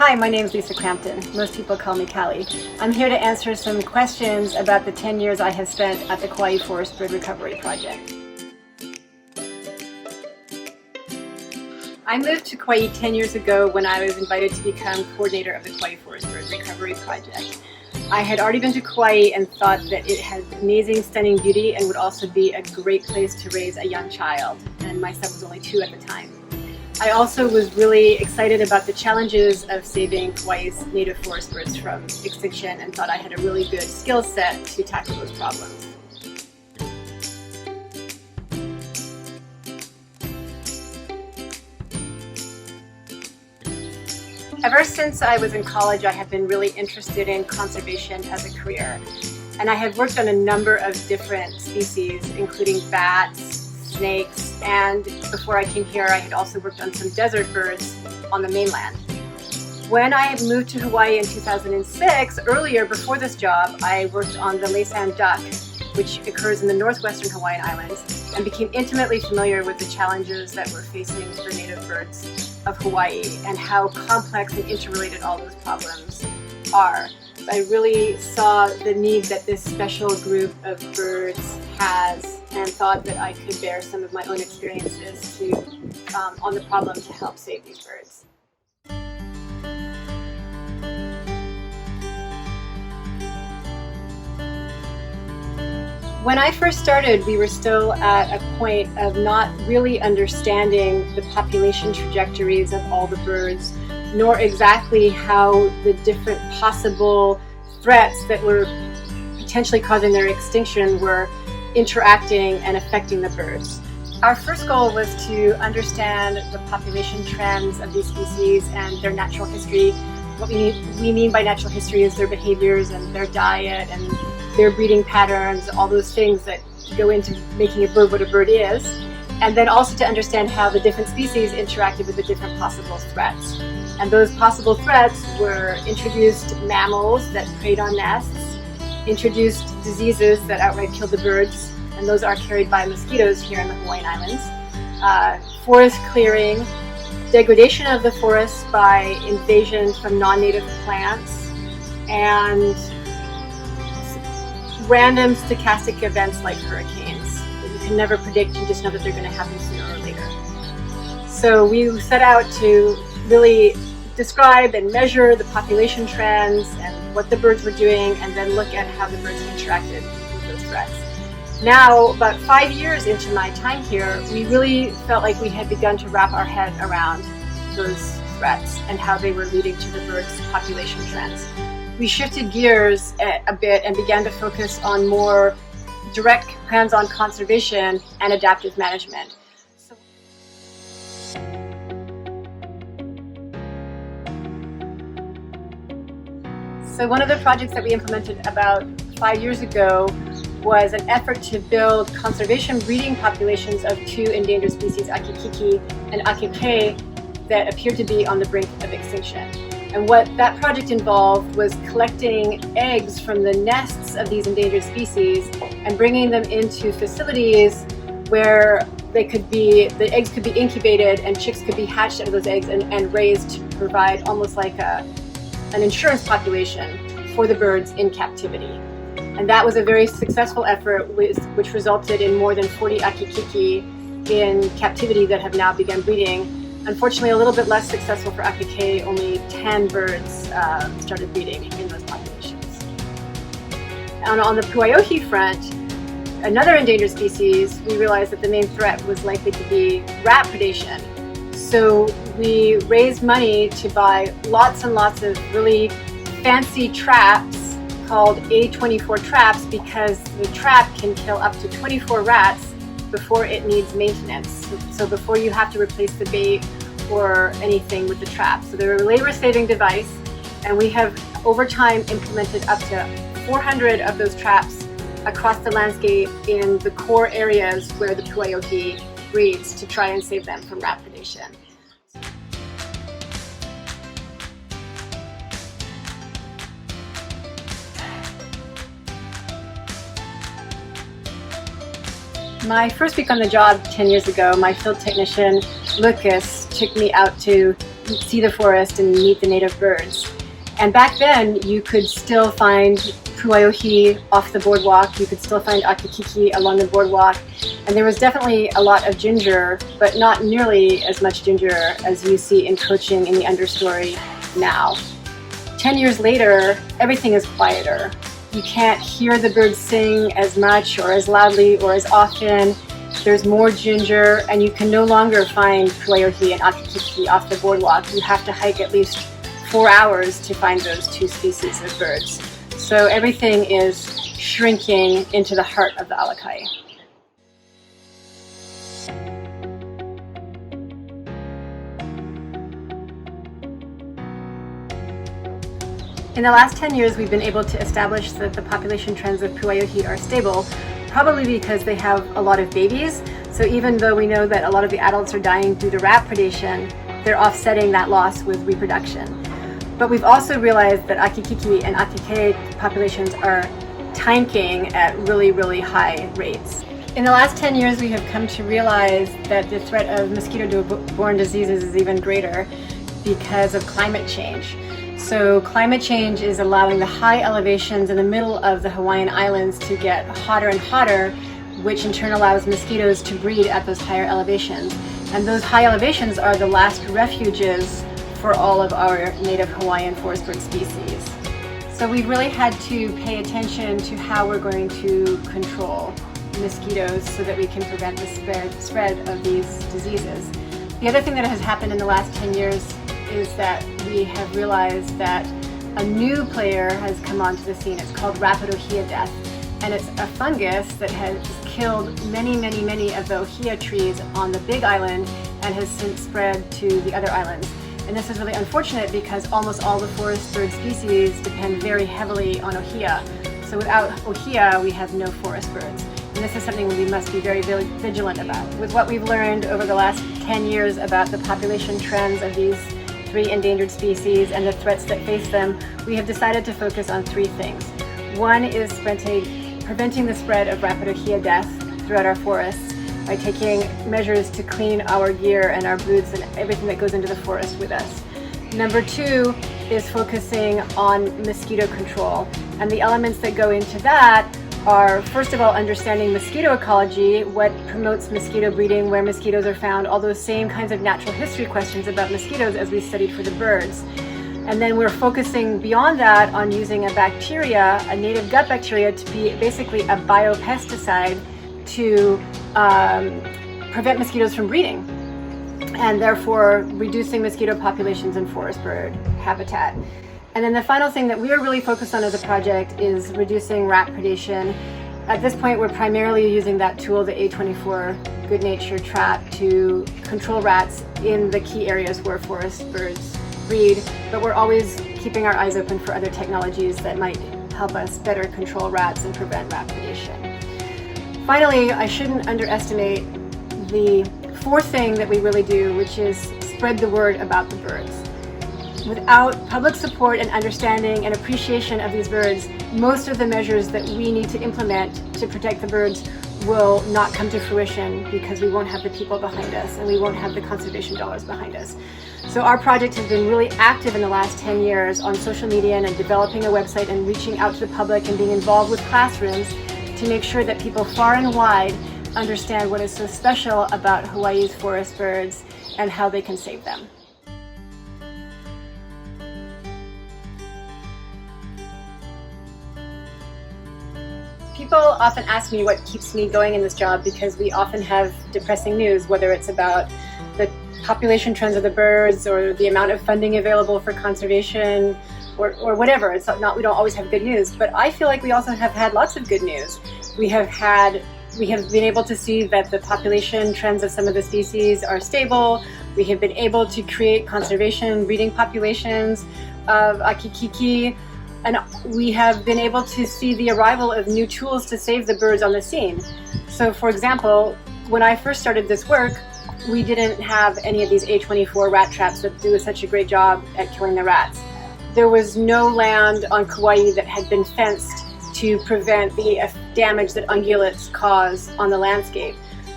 Hi, my name is Lisa Crampton. Most people call me Cali. I'm here to answer some questions about the 10 years I have spent at the Kaua'i Forest Bird Recovery Project. I moved to Kaua'i 10 years ago when I was invited to become coordinator of the Kaua'i Forest Bird Recovery Project. I had already been to Kaua'i and thought that it had amazing, stunning beauty and would also be a great place to raise a young child, and my son was only 2 at the time. I also was really excited about the challenges of saving Kaua'i's native forest birds from extinction and thought I had a really good skill set to tackle those problems. Ever since I was in college, I have been really interested in conservation as a career. And I have worked on a number of different species, including bats, snakes, and before I came here, I had also worked on some desert birds on the mainland. When I moved to Hawaii in 2006, earlier before this job, I worked on the Laysan duck, which occurs in the northwestern Hawaiian Islands, and became intimately familiar with the challenges that we're facing for native birds of Hawaii and how complex and interrelated all those problems are. I really saw the need that this special group of birds has and thought that I could bear some of my own experiences on the problem to help save these birds. When I first started, we were still at a point of not really understanding the population trajectories of all the birds, nor exactly how the different possible threats that were potentially causing their extinction were interacting and affecting the birds. Our first goal was to understand the population trends of these species and their natural history. What we mean by natural history is their behaviors and their diet and their breeding patterns, all those things that go into making a bird what a bird is. And then also to understand how the different species interacted with the different possible threats. And those possible threats were introduced mammals that preyed on nests, introduced diseases that outright killed the birds, and those are carried by mosquitoes here in the Hawaiian Islands, forest clearing, degradation of the forest by invasion from non-native plants, and random stochastic events like hurricanes that you can never predict, you just know that they're going to happen sooner or later. So we set out to really describe and measure the population trends and what the birds were doing, and then look at how the birds interacted with those threats. Now, about 5 years into my time here, we really felt like we had begun to wrap our head around those threats and how they were leading to the birds' population trends. We shifted gears a bit and began to focus on more direct hands-on conservation and adaptive management. So one of the projects that we implemented about 5 years ago was an effort to build conservation breeding populations of 2 endangered species, akikiki and akeke, that appeared to be on the brink of extinction. And what that project involved was collecting eggs from the nests of these endangered species and bringing them into facilities where the eggs could be incubated and chicks could be hatched out of those eggs and raised to provide almost like an insurance population for the birds in captivity. And that was a very successful effort which resulted in more than 40 akikiki in captivity that have now begun breeding. Unfortunately, a little bit less successful for akeke, only 10 birds started breeding in those populations. And on the Puaiohi front, another endangered species, we realized that the main threat was likely to be rat predation. So we raised money to buy lots and lots of really fancy traps called A24 traps, because the trap can kill up to 24 rats before it needs maintenance. So before you have to replace the bait or anything with the trap. So they're a labor-saving device, and we have over time implemented up to 400 of those traps across the landscape in the core areas where the Puaiohi breeds to try and save them from rat predation. My first week on the job 10 years ago, my field technician, Lucas, took me out to see the forest and meet the native birds. And back then, you could still find Kaua'i off the boardwalk, you could still find akikiki along the boardwalk, and there was definitely a lot of ginger, but not nearly as much ginger as you see encroaching in the understory now. 10 years later, everything is quieter. You can't hear the birds sing as much or as loudly or as often. There's more ginger, and you can no longer find Kaua'i and akikiki off the boardwalk. You have to hike at least 4 hours to find those two species of birds. So everything is shrinking into the heart of the alakai. In the last 10 years, we've been able to establish that the population trends of Kaua'i are stable, probably because they have a lot of babies. So even though we know that a lot of the adults are dying due to rat predation, they're offsetting that loss with reproduction. But we've also realized that akikiki and akike populations are tanking at really, really high rates. In the last 10 years, we have come to realize that the threat of mosquito-borne diseases is even greater because of climate change. So climate change is allowing the high elevations in the middle of the Hawaiian Islands to get hotter and hotter, which in turn allows mosquitoes to breed at those higher elevations. And those high elevations are the last refuges for all of our native Hawaiian forest bird species. So we've really had to pay attention to how we're going to control mosquitoes so that we can prevent the spread of these diseases. The other thing that has happened in the last 10 years is that we have realized that a new player has come onto the scene. It's called rapid ohia death, and it's a fungus that has killed many of the ohia trees on the Big Island and has since spread to the other islands. And this is really unfortunate because almost all the forest bird species depend very heavily on ohia. So without ohia, we have no forest birds. And this is something we must be very vigilant about. With what we've learned over the last 10 years about the population trends of these 3 endangered species and the threats that face them, we have decided to focus on 3 things. One is preventing the spread of rapid ohia death throughout our forests by taking measures to clean our gear and our boots and everything that goes into the forest with us. Number 2 is focusing on mosquito control, and the elements that go into that are, first of all, understanding mosquito ecology, what promotes mosquito breeding, where mosquitoes are found, all those same kinds of natural history questions about mosquitoes as we studied for the birds. And then we're focusing beyond that on using a bacteria, a native gut bacteria, to be basically a biopesticide to prevent mosquitoes from breeding, and therefore reducing mosquito populations in forest bird habitat. And then the final thing that we are really focused on as a project is reducing rat predation. At this point, we're primarily using that tool, the A24 Good Nature trap, to control rats in the key areas where forest birds breed, but we're always keeping our eyes open for other technologies that might help us better control rats and prevent rat predation. Finally, I shouldn't underestimate the 4th thing that we really do, which is spread the word about the birds. Without public support and understanding and appreciation of these birds, most of the measures that we need to implement to protect the birds will not come to fruition because we won't have the people behind us and we won't have the conservation dollars behind us. So our project has been really active in the last 10 years on social media and developing a website and reaching out to the public and being involved with classrooms to make sure that people far and wide understand what is so special about Hawaii's forest birds and how they can save them. People often ask me what keeps me going in this job because we often have depressing news, whether it's about the population trends of the birds or the amount of funding available for conservation or whatever. It's not, we don't always have good news, but I feel like we also have had lots of good news. We have been able to see that the population trends of some of the species are stable. We have been able to create conservation breeding populations of akikiki, and we have been able to see the arrival of new tools to save the birds on the scene. So for example, when I first started this work, we didn't have any of these A24 rat traps that do such a great job at killing the rats. There was no land on Kaua'i that had been fenced to prevent the damage that ungulates cause on the landscape.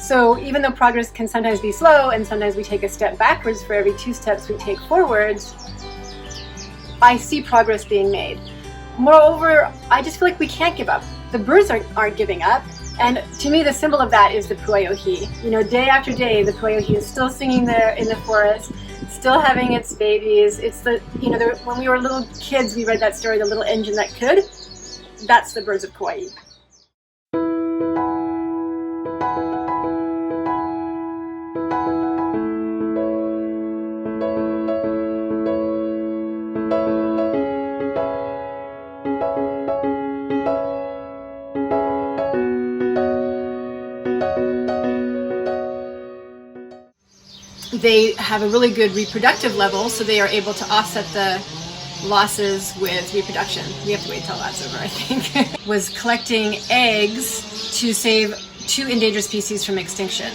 So even though progress can sometimes be slow and sometimes we take a step backwards for every 2 steps we take forwards, I see progress being made. Moreover, I just feel like we can't give up. The birds aren't giving up. And to me, the symbol of that is the puaiohi. You know, day after day, the puaiohi is still singing there in the forest, still having its babies. It's the, you know, when we were little kids, we read that story, The Little Engine That Could. That's the birds of Kaua'i. They have a really good reproductive level, so they are able to offset the losses with reproduction. We have to wait till that's over, I think. Was collecting eggs to save 2 endangered species from extinction.